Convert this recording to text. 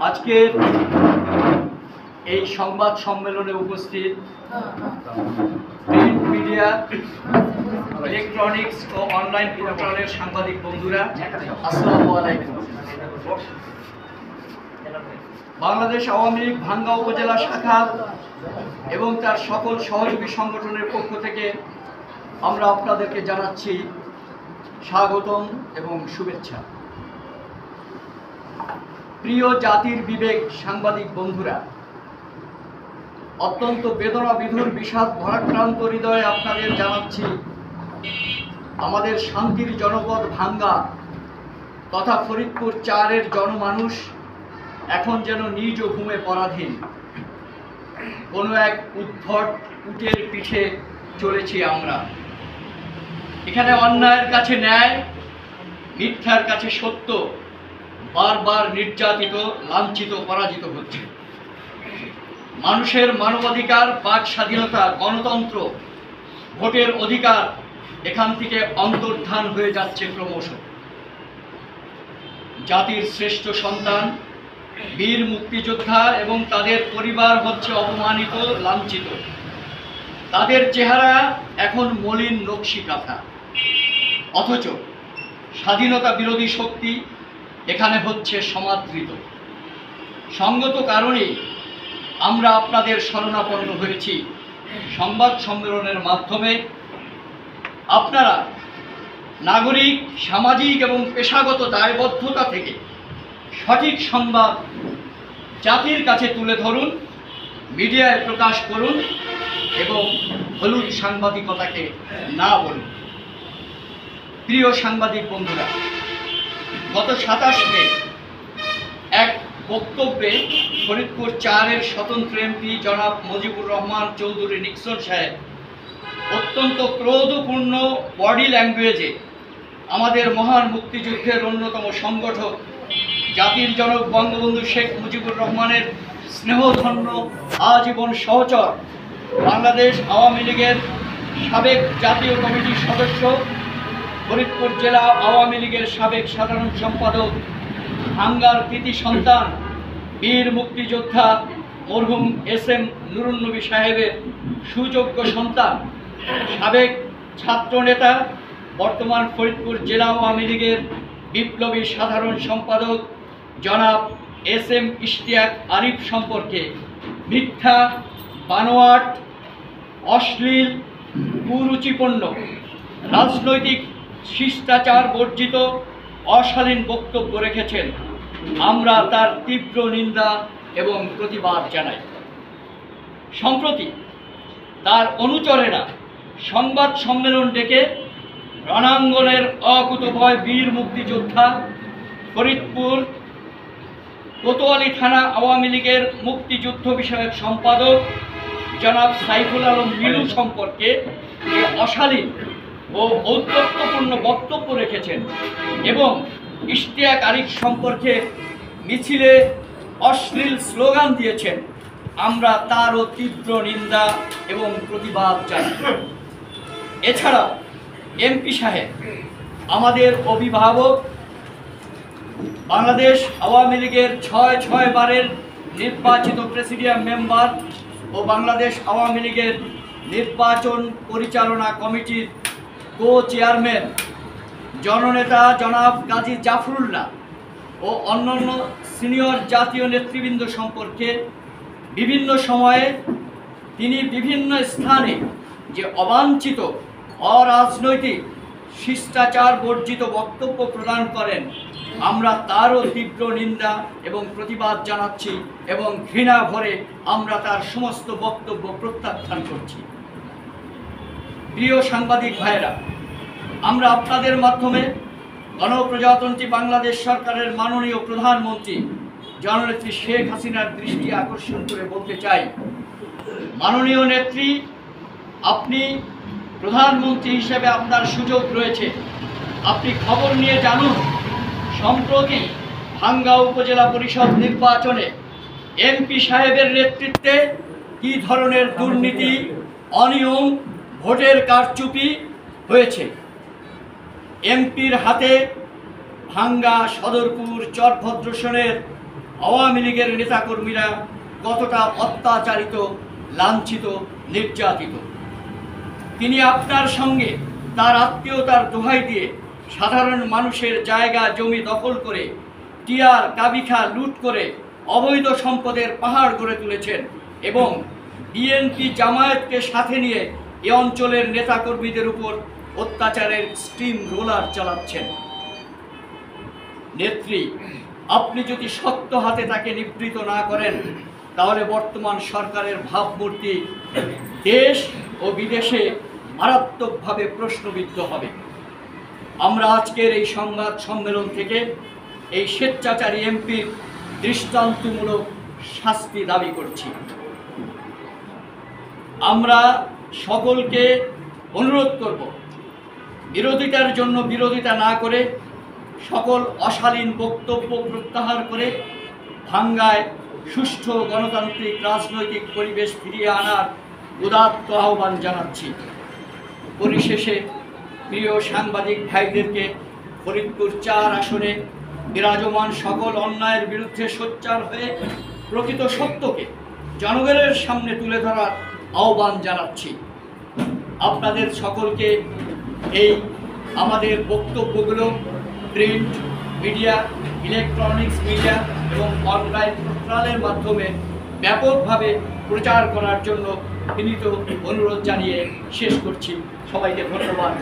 আজকের এই সংবাদ সম্মেলনে উপস্থিত প্রিন্ট মিডিয়া, ইলেকট্রনিক্স ও অনলাইন পোর্টালের সাংবাদিক বন্ধুরা, আসসালামু আলাইকুম। বাংলাদেশ আওয়ামী লীগ ভাঙ্গা উপজেলা শাখা এবং তার সকল সহযোগী সংগঠনের পক্ষ থেকে আমরা আপনাদেরকে জানাচ্ছি স্বাগতম এবং শুভেচ্ছা। প্রিয় জাতির বিবেক সাংবাদিক বন্ধুরা, অত্যন্ত বেদনা বিধুর বিষাদ ভরাক্রান্ত হৃদয়ে আপনাদের জানাচ্ছি আমাদের শান্তির জনপদ ভাঙ্গা তথা ফরিদপুর ৪-এর জনমানুষ এখন যেন নিজ ঘুমে পরাধীন। কোনো এক উদ্ভট উটের পিঠে চলেছি আমরা। এখানে অন্যায়ের কাছে ন্যায়, মিথ্যার কাছে সত্য বারবার নির্যাতিত, লাঞ্ছিত, পরাজিত হচ্ছে। মানুষের মানবাধিকার, বাক স্বাধীনতা, গণতন্ত্র, ভোটের অধিকার এখান থেকে অন্তর্ধান হয়ে যাচ্ছে ক্রমশ। জাতির শ্রেষ্ঠ সন্তান বীর মুক্তিযোদ্ধা এবং তাদের পরিবার হচ্ছে অপমানিত, লাঞ্ছিত। তাদের চেহারা এখন মলিন নকশি কাঁথা, অথচ স্বাধীনতা বিরোধী শক্তি এখানে হচ্ছে সমাদৃত। সঙ্গত কারণেই আমরা আপনাদের শরণাপন্ন হয়েছি সংবাদ সম্মেলনের মাধ্যমে। আপনারা নাগরিক, সামাজিক এবং পেশাগত দায়বদ্ধতা থেকে সঠিক সংবাদ জাতির কাছে তুলে ধরুন, মিডিয়ায় প্রকাশ করুন এবং হলুদ সাংবাদিকতাকে না বলুন। প্রিয় সাংবাদিক বন্ধুরা, গত ২৭ মে এক বক্তব্যে ফরিদপুর ৪-এর স্বতন্ত্র এমপি জনাব মুজিবুর রহমান চৌধুরী নিক্সন সাহেব অত্যন্ত ক্রোধপূর্ণ বডি ল্যাঙ্গুয়েজে আমাদের মহান মুক্তিযুদ্ধের অন্যতম সংগঠক জাতির জনক বঙ্গবন্ধু শেখ মুজিবুর রহমানের স্নেহধন্য আজীবন সহচর, বাংলাদেশ আওয়ামী লীগের সাবেক জাতীয় কমিটির সদস্য, ফরিদপুর জেলা আওয়ামী লীগের সাবেক সাধারণ সম্পাদক, ভাঙ্গার কৃতি সন্তান, বীর মুক্তিযোদ্ধা মরহুম এস.এম. নুরুন নবী সাহেবের সুযোগ্য সন্তান, সাবেক ছাত্রনেতা, বর্তমান ফরিদপুর জেলা আওয়ামী লীগের বিপ্লবী সাধারণ সম্পাদক জনাব এস.এম. ইশতিয়াক আরিফ সম্পর্কে মিথ্যা, বানোয়াট, অশ্লীল, কুরুচিপূর্ণ, রাজনৈতিক শিষ্টাচার বর্জিত অশালীন বক্তব্য রেখেছেন। আমরা তার তীব্র নিন্দা এবং প্রতিবাদ জানাই। সম্প্রতি তার অনুচরেরা সংবাদ সম্মেলন ডেকে রণাঙ্গনের অকুতোভয় বীর মুক্তিযোদ্ধা, ফরিদপুর কোতোয়ালি থানা আওয়ামী লীগের মুক্তিযুদ্ধ বিষয়ক সম্পাদক জনাব সাইফুল আলম মিলু সম্পর্কে যে অশালীন ও ঔদ্ধত্যপূর্ণ বক্তব্য রেখেছেন এবং ইশতিয়াক আরিফ সম্পর্কে মিছিলে অশ্লীল স্লোগান দিয়েছেন, আমরা তারও তীব্র নিন্দা এবং প্রতিবাদ জানাই। এছাড়াও এমপি সাহেব, আমাদের অভিভাবক, বাংলাদেশ আওয়ামী লীগের ৬ বারের নির্বাচিত প্রেসিডিয়াম মেম্বার ও বাংলাদেশ আওয়ামী লীগের নির্বাচন পরিচালনা কমিটির চেয়ারম্যান জননেতা জনাব গাজী জাফরুল্লাহ ও অন্যান্য সিনিয়র জাতীয় নেতৃবৃন্দ সম্পর্কে বিভিন্ন সময়ে তিনি বিভিন্ন স্থানে যে অবাঞ্ছিত, অরাজনৈতিক, শিষ্টাচার বর্জিত বক্তব্য প্রদান করেন, আমরা তারও তীব্র নিন্দা এবং প্রতিবাদ জানাচ্ছি এবং ঘৃণা ভরে আমরা তার সমস্ত বক্তব্য প্রত্যাখ্যান করছি। প্রিয় সাংবাদিক ভাইয়েরা, আমরা আপনাদের মাধ্যমে গণপ্রজাতন্ত্রী বাংলাদেশ সরকারের মাননীয় প্রধানমন্ত্রী জননেত্রী শেখ হাসিনার দৃষ্টি আকর্ষণ করে বলতে চাই, মাননীয় নেত্রী, আপনি প্রধানমন্ত্রী হিসেবে আপনার সুযোগ রয়েছে। আপনি খবর নিয়ে জানুন, সম্প্রতি ভাঙ্গা উপজেলা পরিষদ নির্বাচনে এমপি সাহেবের নেতৃত্বে কী ধরনের দুর্নীতি, অনিয়ম, ভোটের কারচুপি হয়েছে। এমপির হাতে ভাঙ্গা, সদরপুর, চরভদ্রসনের আওয়ামী লীগের নেতাকর্মীরা কতটা অত্যাচারিত, লাঞ্ছিত, নির্যাতিত। তিনি আপনার সঙ্গে তার আত্মীয়তার দোহাই দিয়ে সাধারণ মানুষের জায়গা জমি দখল করে টিয়ার কাবিখা লুট করে অবৈধ সম্পদের পাহাড় গড়ে তুলেছেন এবং বিএনপি জামায়াতকে সাথে নিয়ে এ অঞ্চলের নেতাকর্মীদের উপর অত্যাচারের স্টিম রোলার চালাচ্ছেন। নেত্রী, আপনি যদি শক্ত হাতে তাকে নিবৃত না করেন তাহলে বর্তমান সরকারের ভাবমূর্তি দেশ ও বিদেশে মারাত্মকভাবে প্রশ্নবিদ্ধ হবে। আমরা আজকের এই সংবাদ সম্মেলন থেকে এই স্বেচ্ছাচারী এমপির দৃষ্টান্তমূলক শাস্তি দাবি করছি। আমরা সকলকে অনুরোধ করব, বিরোধিতার জন্য বিরোধিতা না করে সকল অশালীন বক্তব্য প্রত্যাহার করে ভাঙ্গায় সুষ্ঠু গণতান্ত্রিক রাজনৈতিক পরিবেশ ফিরিয়ে আনার উদাত্ত আহ্বান জানাচ্ছি। পরিশেষে প্রিয় সাংবাদিক ভাইদেরকে ফরিদপুর ৪ আসনে বিরাজমান সকল অন্যায়ের বিরুদ্ধে সোচ্চার হয়ে প্রকৃত সত্যকে জনগণের সামনে তুলে ধরার আহ্বান জানাচ্ছি। আপনাদের সকলকে এই আমাদের বক্তব্যগুলো প্রিন্ট মিডিয়া, ইলেকট্রনিক্স মিডিয়া এবং অনলাইন পোর্টালের মাধ্যমে ব্যাপকভাবে প্রচার করার জন্য বিনীত অনুরোধ জানিয়ে শেষ করছি। সবাইকে ধন্যবাদ।